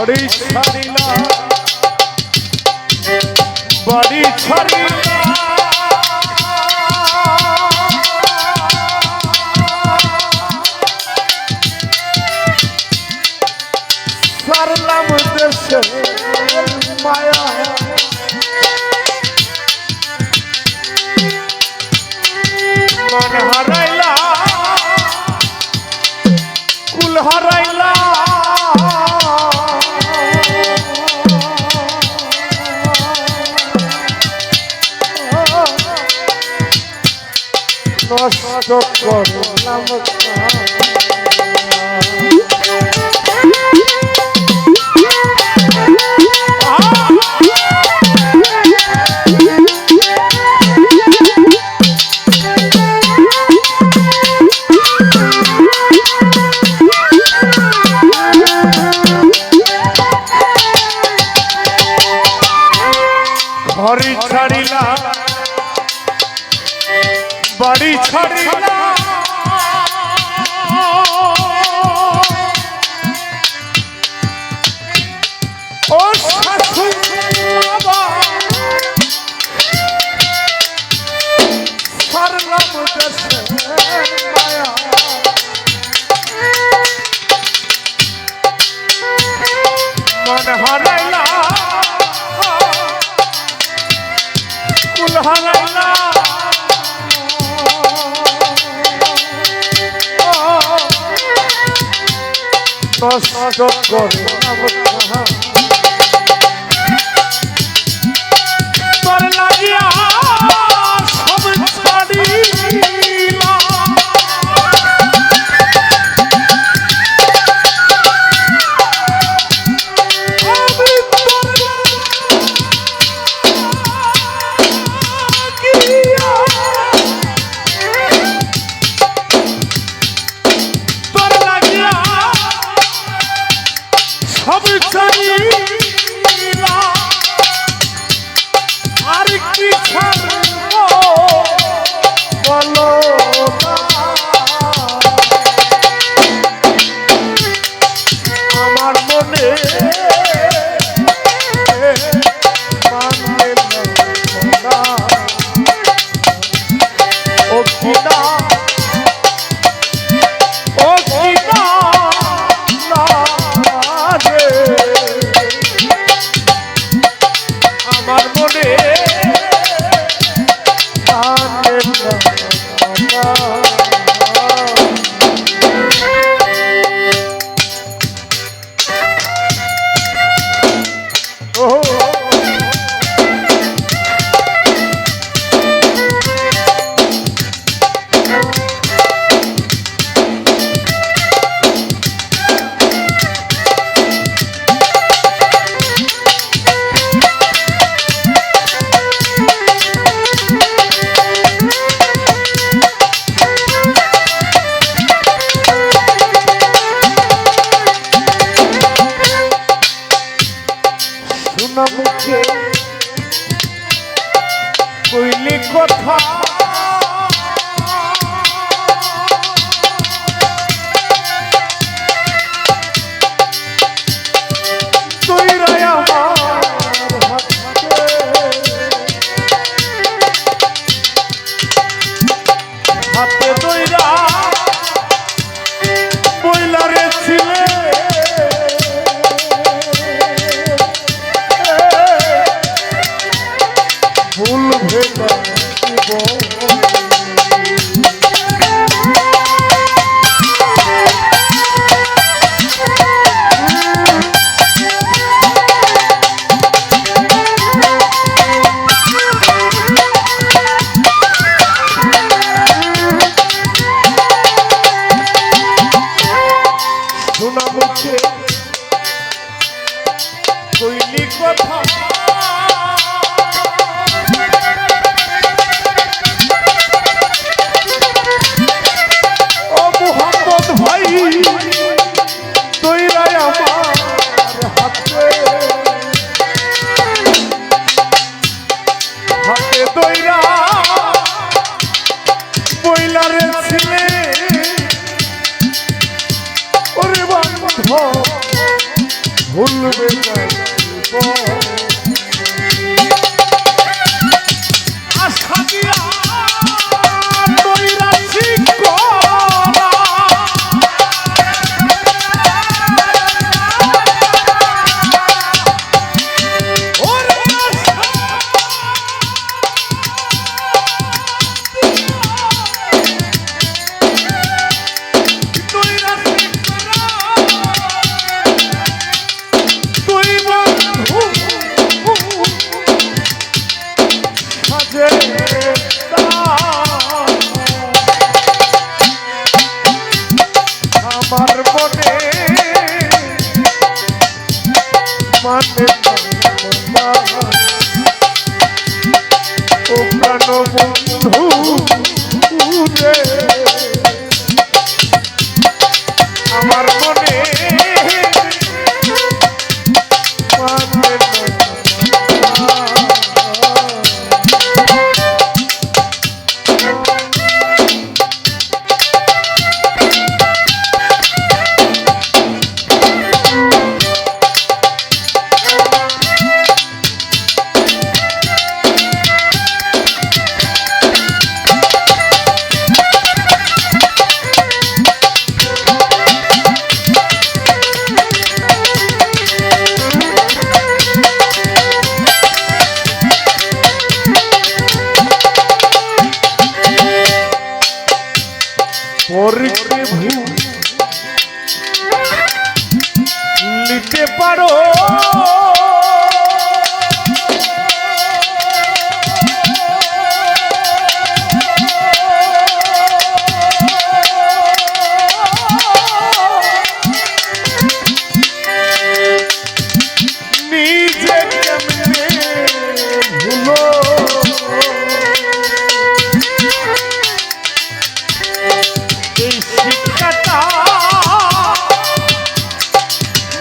বাড়ি ছাড়িলা বাড়ি ছাড়িলা সারলাম দেশে মায়া মন হারাইলা কুল হারাইলা নষ্ট করলাম ঘরে ছাড়িলা বাড়ি ছাড়িলা ও শাশু বাবা সারলাম দেশে মায়া মন হারাইলা কুল হারাইলা নষ্ট করলাম তোর লাগিয়া সব ছাড়িলা সব ছাড়িলা আর কি ছাড়ব বলো আমার মনে মানে না ও কিনা ও কিনা আমার মনে মুখে কইলি কথা তুইরাই আমার হাতে দইরা বইলারে ছিলে ভুল ভেলা শোনা মুখে কইলি কথা ভাই তুইরাই আমার হাতে হাতে দইরা বইলারে ছিলে ওরে বন্ধ ভুল ভুলবে না আশা দিয়া নৈরাশি করা আমার মনে মানে ও প্রাণ বন্ধু রে আমার মনে মানে পরকে ভুলিতে পারো নিজে কেমনে ভুলো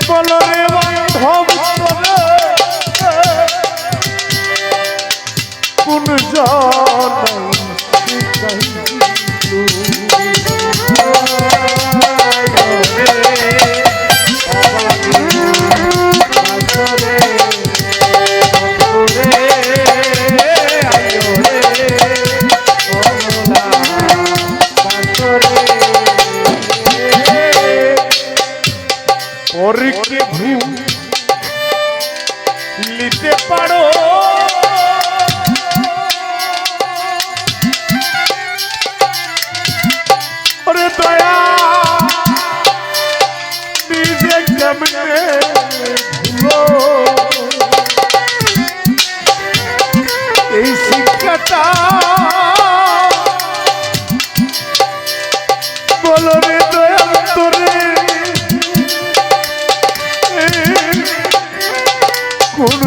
বলো রে বান্ধব কোন পরকে ভুলিতে পারো ওরে দয়া নিজে কেমনে ভুলো এই শিক্ষাটা বলো রে দয়া তোরে কোন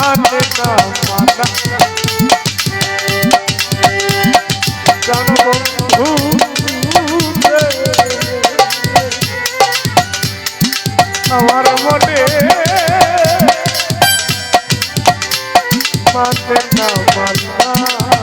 মানে না মানা প্রাণ বন্ধু রে, আমার মনে মানে না মানা